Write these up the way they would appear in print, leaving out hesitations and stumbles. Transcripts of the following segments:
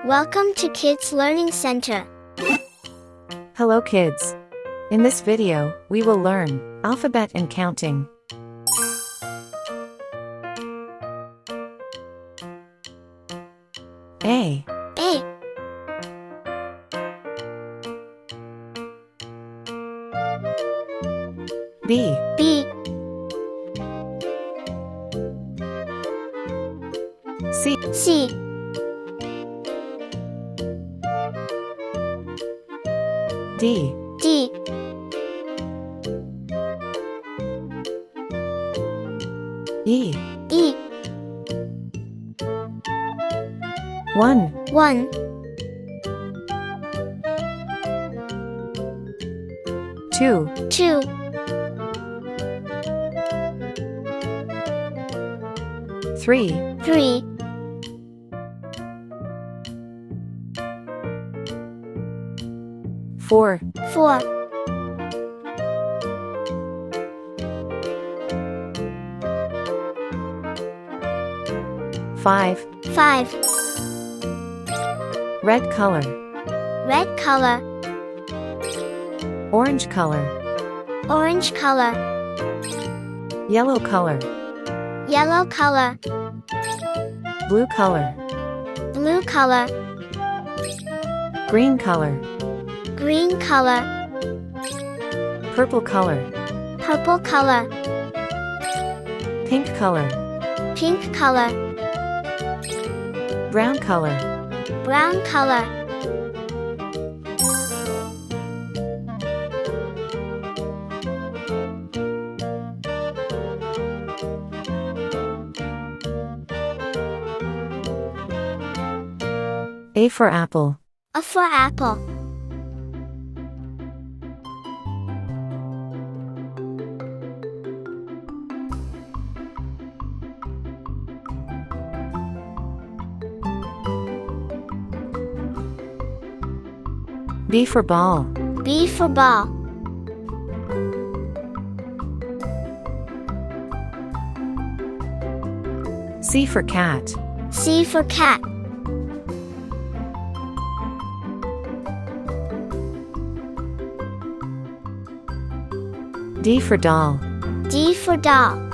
Welcome to Kids Learning Center. Hello kids. In this video, we will learn alphabet and counting. A, A, B, B, C, C, D, D, E, E, 1, 1, 2, 2, 3, 3, 4, 4, 5, 5, red color, red color, orange color, orange color, yellow color, yellow color, blue color, blue color, green color, green color, purple color, purple color, pink color, pink color, brown color, brown color. A for apple, A for apple. B for ball, B for ball. C for cat, C for cat. D for doll, D for doll.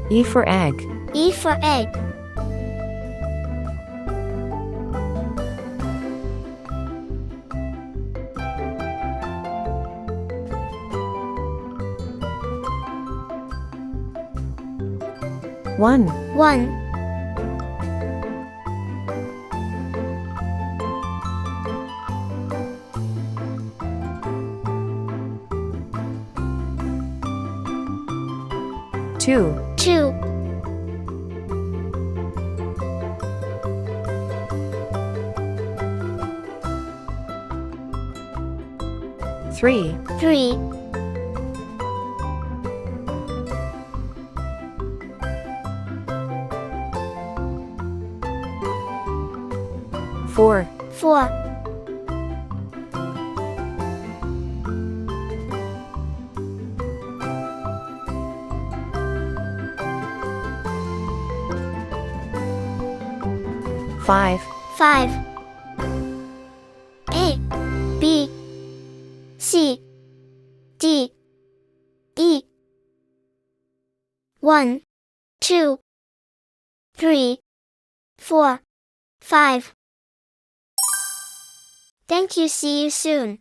E for egg, E for egg. one, 1, 2, 2, 3, 3, 4, 4, 5, 5. A, B, C, D, E. 1, 2, 3, 4, 5. Thank you. See you soon.